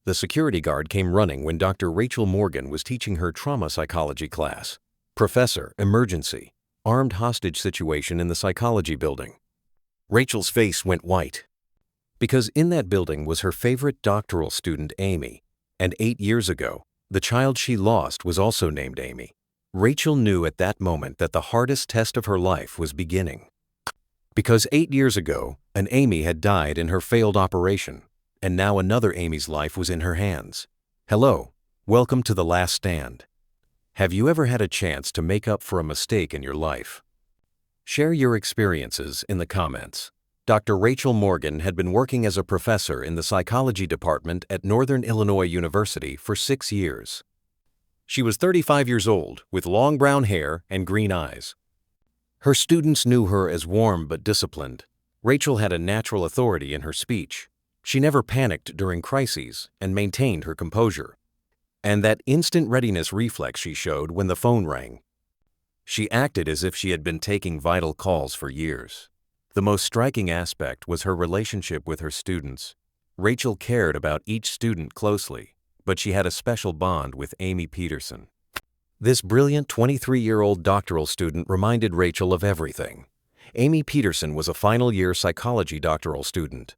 The security guard came running when Dr. Rachel Morgan was teaching her trauma psychology class. "Professor, emergency. Armed hostage situation in the psychology building." Rachel's face went white. Because in that building was her favorite doctoral student, Amy. And 8 years ago, the child she lost was also named Amy. Rachel knew at that moment that the hardest test of her life was beginning. Because 8 years ago, an Amy had died in her failed operation, and now another Amy's life was in her hands. Hello, welcome to The Last Stand. Have you ever had a chance to make up for a mistake in your life? Share your experiences in the comments. Dr. Rachel Morgan had been working as a professor in the psychology department at Northern Illinois University for 6 years. She was 35 years old, with long brown hair and green eyes. Her students knew her as warm but disciplined. Rachel had a natural authority in her speech. She never panicked during crises and maintained her composure. And that instant readiness reflex she showed when the phone rang. She acted as if she had been taking vital calls for years. The most striking aspect was her relationship with her students. Rachel cared about each student closely, but she had a special bond with Amy Peterson. This brilliant 23-year-old doctoral student reminded Rachel of everything. Amy Peterson was a final-year psychology doctoral student.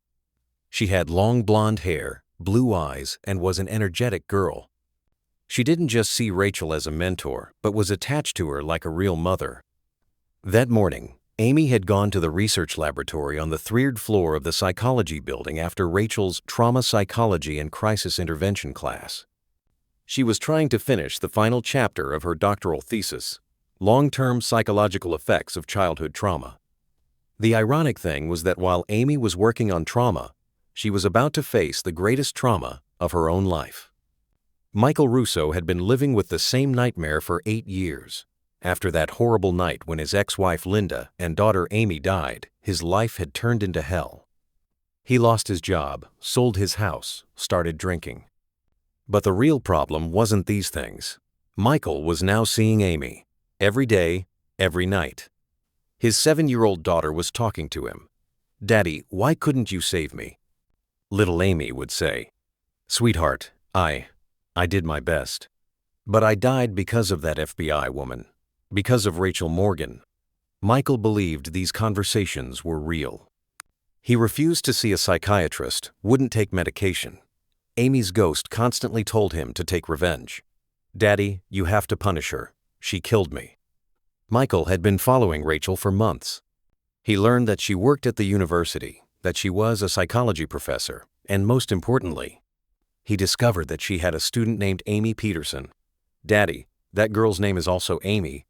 She had long blonde hair, blue eyes, and was an energetic girl. She didn't just see Rachel as a mentor, but was attached to her like a real mother. That morning, Amy had gone to the research laboratory on the 3rd floor of the psychology building after Rachel's trauma psychology and crisis intervention class. She was trying to finish the final chapter of her doctoral thesis, Long-Term Psychological Effects of Childhood Trauma. The ironic thing was that while Amy was working on trauma, she was about to face the greatest trauma of her own life. Michael Russo had been living with the same nightmare for 8 years. After that horrible night when his ex-wife Linda and daughter Amy died, his life had turned into hell. He lost his job, sold his house, started drinking. But the real problem wasn't these things. Michael was now seeing Amy. Every day, every night. His 7-year-old daughter was talking to him. "Daddy, why couldn't you save me?" Little Amy would say, "Sweetheart, I did my best. But I died because of that FBI woman. Because of Rachel Morgan." Michael believed these conversations were real. He refused to see a psychiatrist, wouldn't take medication. Amy's ghost constantly told him to take revenge. "Daddy, you have to punish her. She killed me." Michael had been following Rachel for months. He learned that she worked at the university, that she was a psychology professor, and most importantly, he discovered that she had a student named Amy Peterson. "Daddy, that girl's name is also Amy,"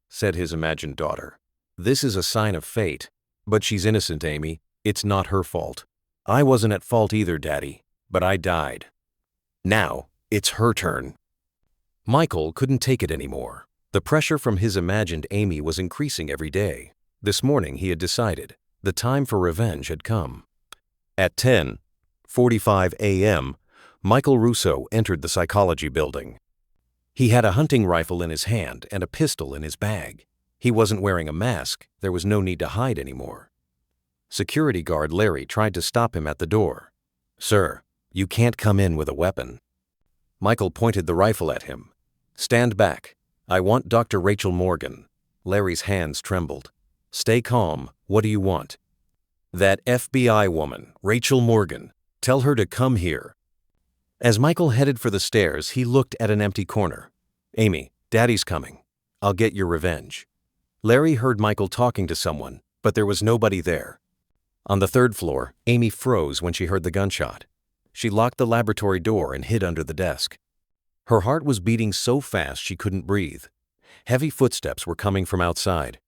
said his imagined daughter. "This is a sign of fate. But she's innocent, Amy. It's not her fault. I wasn't at fault either, Daddy, but I died. Now, it's her turn." Michael couldn't take it anymore. The pressure from his imagined Amy was increasing every day. This morning he had decided the time for revenge had come. At 10:45 a.m., Michael Russo entered the psychology building. He had a hunting rifle in his hand and a pistol in his bag. He wasn't wearing a mask. There was no need to hide anymore. Security guard Larry tried to stop him at the door. "Sir, you can't come in with a weapon." Michael pointed the rifle at him. "Stand back. I want Dr. Rachel Morgan." Larry's hands trembled. "Stay calm. What do you want?" "That FBI woman, Rachel Morgan. Tell her to come here." As Michael headed for the stairs, he looked at an empty corner. "Amy, Daddy's coming. I'll get your revenge." Larry heard Michael talking to someone, but there was nobody there. On the 3rd floor, Amy froze when she heard the gunshot. She locked the laboratory door and hid under the desk. Her heart was beating so fast she couldn't breathe. Heavy footsteps were coming from outside.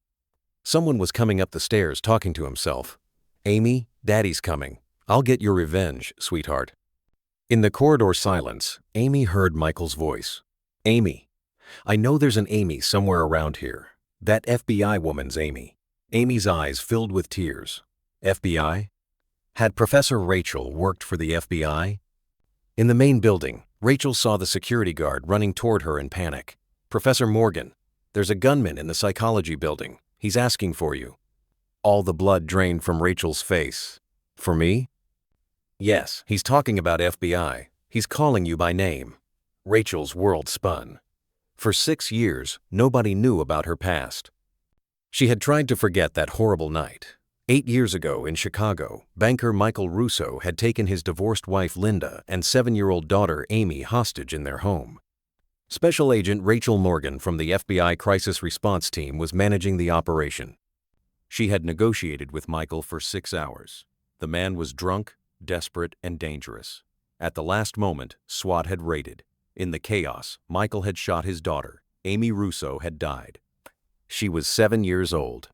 Someone was coming up the stairs talking to himself. "Amy, Daddy's coming. I'll get your revenge, sweetheart." In the corridor silence, Amy heard Michael's voice. "Amy, I know there's an Amy somewhere around here. That FBI woman's Amy." Amy's eyes filled with tears. FBI? Had Professor Rachel worked for the FBI? In the main building, Rachel saw the security guard running toward her in panic. "Professor Morgan, there's a gunman in the psychology building. He's asking for you." All the blood drained from Rachel's face. "For me?" "Yes, he's talking about FBI. He's calling you by name." Rachel's world spun. For 6 years, nobody knew about her past. She had tried to forget that horrible night. 8 years ago in Chicago, banker Michael Russo had taken his divorced wife Linda and 7-year-old daughter Amy hostage in their home. Special Agent Rachel Morgan from the FBI Crisis Response Team was managing the operation. She had negotiated with Michael for 6 hours. The man was drunk, desperate, and dangerous. At the last moment, SWAT had raided. In the chaos, Michael had shot his daughter. Amy Russo had died. She was 7 years old.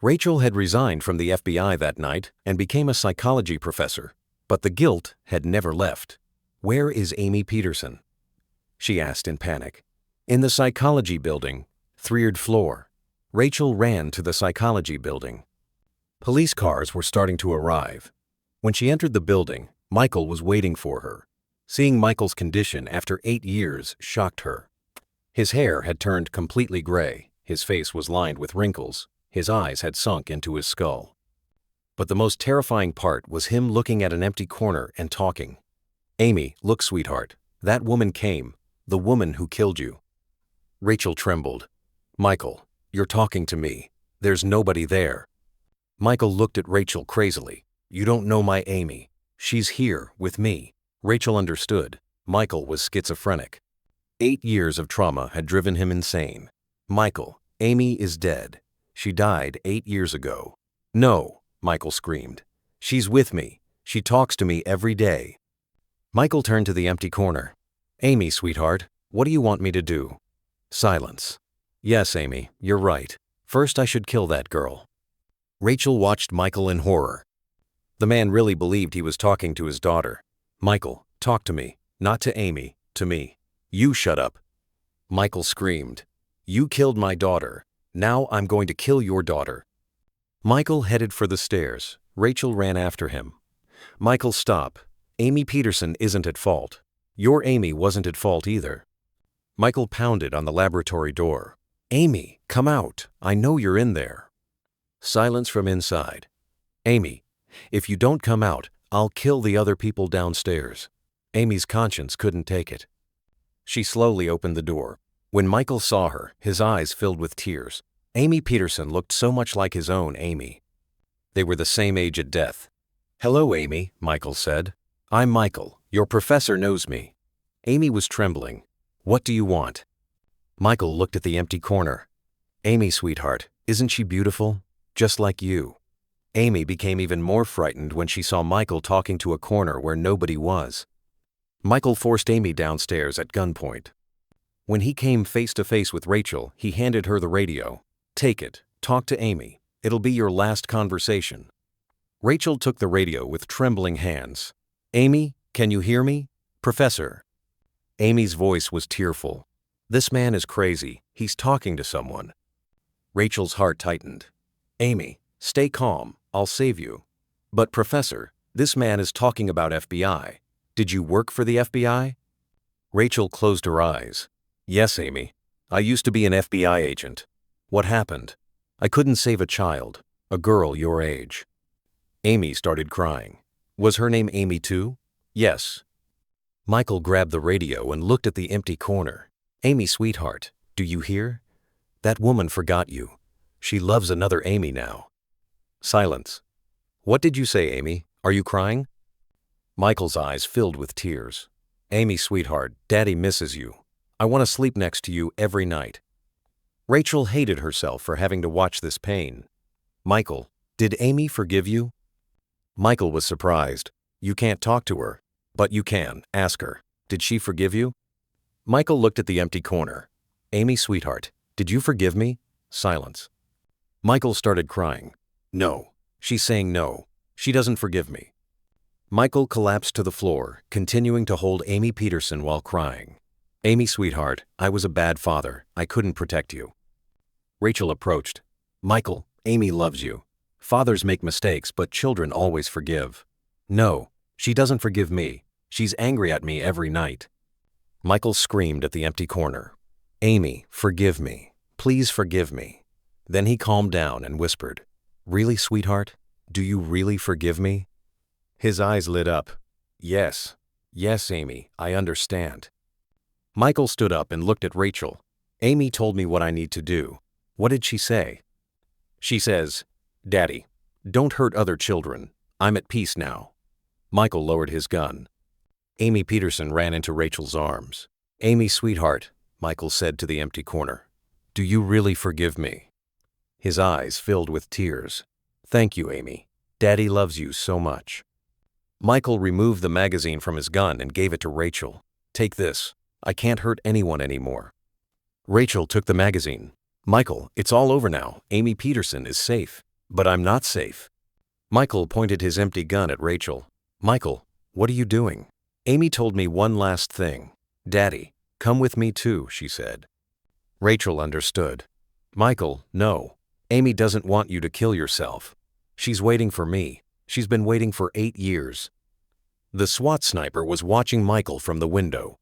Rachel had resigned from the FBI that night and became a psychology professor, but the guilt had never left. "Where is Amy Peterson?" she asked in panic. "In the psychology building, 3rd floor." Rachel ran to the psychology building. Police cars were starting to arrive. When she entered the building, Michael was waiting for her. Seeing Michael's condition after 8 years shocked her. His hair had turned completely gray, his face was lined with wrinkles, his eyes had sunk into his skull. But the most terrifying part was him looking at an empty corner and talking. "Amy, look, sweetheart, that woman came, the woman who killed you." Rachel trembled. "Michael, you're talking to me. There's nobody there." Michael looked at Rachel crazily. "You don't know my Amy. She's here, with me." Rachel understood. Michael was schizophrenic. 8 years of trauma had driven him insane. "Michael, Amy is dead. She died 8 years ago." "No," Michael screamed. "She's with me. She talks to me every day." Michael turned to the empty corner. "Amy, sweetheart, what do you want me to do?" Silence. "Yes, Amy, you're right. First I should kill that girl." Rachel watched Michael in horror. The man really believed he was talking to his daughter. "Michael, talk to me. Not to Amy, to me." "You shut up." Michael screamed. "You killed my daughter. Now I'm going to kill your daughter." Michael headed for the stairs. Rachel ran after him. "Michael, stop. Amy Peterson isn't at fault. Your Amy wasn't at fault either." Michael pounded on the laboratory door. "Amy, come out. I know you're in there." Silence from inside. "Amy, if you don't come out, I'll kill the other people downstairs." Amy's conscience couldn't take it. She slowly opened the door. When Michael saw her, his eyes filled with tears. Amy Peterson looked so much like his own Amy. They were the same age at death. "Hello, Amy," Michael said. "I'm Michael. Your professor knows me." Amy was trembling. "What do you want?" Michael looked at the empty corner. "Amy, sweetheart, isn't she beautiful? Just like you." Amy became even more frightened when she saw Michael talking to a corner where nobody was. Michael forced Amy downstairs at gunpoint. When he came face to face with Rachel, he handed her the radio. "Take it. Talk to Amy. It'll be your last conversation." Rachel took the radio with trembling hands. "Amy, can you hear me? Professor." Amy's voice was tearful. "This man is crazy. He's talking to someone." Rachel's heart tightened. "Amy, stay calm. I'll save you." "But Professor, this man is talking about FBI. Did you work for the FBI?" Rachel closed her eyes. "Yes, Amy. I used to be an FBI agent. What happened? I couldn't save a child, a girl your age." Amy started crying. "Was her name Amy too?" "Yes." Michael grabbed the radio and looked at the empty corner. "Amy, sweetheart, do you hear? That woman forgot you. She loves another Amy now." Silence. "What did you say, Amy? Are you crying?" Michael's eyes filled with tears. "Amy, sweetheart, Daddy misses you. I want to sleep next to you every night." Rachel hated herself for having to watch this pain. "Michael, did Amy forgive you?" Michael was surprised. "You can't talk to her. But you can. Ask her. Did she forgive you?" Michael looked at the empty corner. "Amy, sweetheart, did you forgive me?" Silence. Michael started crying. "No. She's saying no. She doesn't forgive me." Michael collapsed to the floor, continuing to hold Amy Peterson while crying. "Amy, sweetheart, I was a bad father. I couldn't protect you." Rachel approached. "Michael, Amy loves you. Fathers make mistakes, but children always forgive." "No, she doesn't forgive me. She's angry at me every night." Michael screamed at the empty corner. "Amy, forgive me. Please forgive me." Then he calmed down and whispered, "Really, sweetheart? Do you really forgive me?" His eyes lit up. "Yes. Yes, Amy, I understand. Michael stood up and looked at Rachel. Amy told me what I need to do. What did she say? She says, Daddy, don't hurt other children. I'm at peace now. Michael lowered his gun. Amy Peterson ran into Rachel's arms. Amy, sweetheart, Michael said to the empty corner. Do you really forgive me? His eyes filled with tears. Thank you, Amy. Daddy loves you so much. Michael removed the magazine from his gun and gave it to Rachel. Take this. I can't hurt anyone anymore. Rachel took the magazine. Michael, it's all over now. Amy Peterson is safe. But I'm not safe. Michael pointed his empty gun at Rachel. Michael, what are you doing? Amy told me one last thing. Daddy, come with me too, she said. Rachel understood. Michael, no. Amy doesn't want you to kill yourself. She's waiting for me. She's been waiting for 8 years. The SWAT sniper was watching Michael from the window.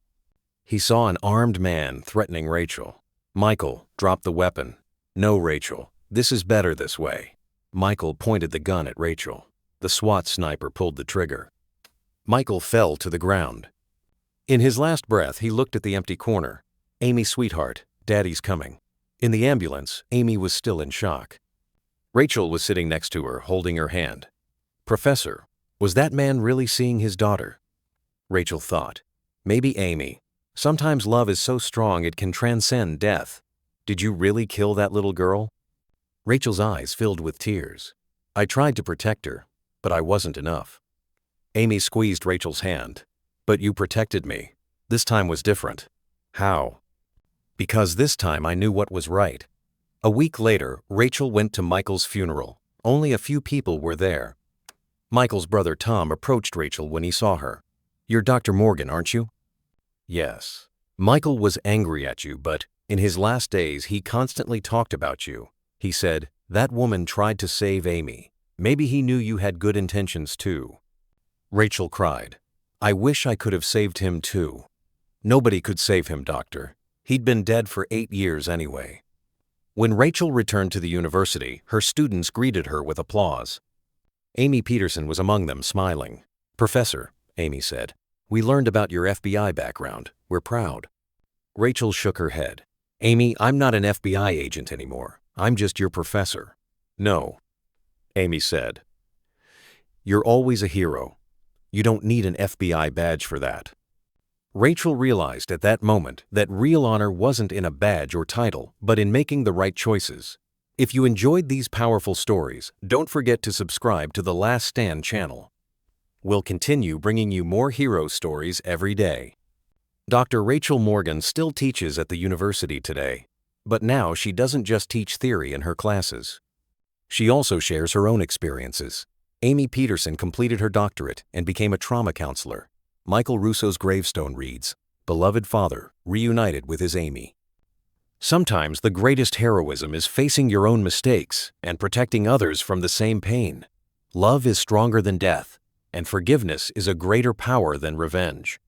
He saw an armed man threatening Rachel. Michael, drop the weapon. No, Rachel, this is better this way. Michael pointed the gun at Rachel. The SWAT sniper pulled the trigger. Michael fell to the ground. In his last breath, he looked at the empty corner. Amy, sweetheart, Daddy's coming. In the ambulance, Amy was still in shock. Rachel was sitting next to her, holding her hand. Professor, was that man really seeing his daughter? Rachel thought. Maybe Amy. Sometimes love is so strong it can transcend death. Did you really kill that little girl? Rachel's eyes filled with tears. I tried to protect her, but I wasn't enough. Amy squeezed Rachel's hand. But you protected me. This time was different. How? Because this time I knew what was right. A week later, Rachel went to Michael's funeral. Only a few people were there. Michael's brother Tom approached Rachel when he saw her. You're Dr. Morgan, aren't you? Yes. Michael was angry at you, but in his last days he constantly talked about you. He said, that woman tried to save Amy. Maybe he knew you had good intentions too. Rachel cried. I wish I could have saved him too. Nobody could save him, doctor. He'd been dead for 8 years anyway. When Rachel returned to the university, her students greeted her with applause. Amy Peterson was among them, smiling. Professor, Amy said, we learned about your FBI background. We're proud. Rachel shook her head. Amy, I'm not an FBI agent anymore. I'm just your professor. No, Amy said. You're always a hero. You don't need an FBI badge for that. Rachel realized at that moment that real honor wasn't in a badge or title, but in making the right choices. If you enjoyed these powerful stories, don't forget to subscribe to the Last Stand channel. We'll continue bringing you more hero stories every day. Dr. Rachel Morgan still teaches at the university today, but now she doesn't just teach theory in her classes. She also shares her own experiences. Amy Peterson completed her doctorate and became a trauma counselor. Michael Russo's gravestone reads, Beloved father, reunited with his Amy. Sometimes the greatest heroism is facing your own mistakes and protecting others from the same pain. Love is stronger than death, and forgiveness is a greater power than revenge.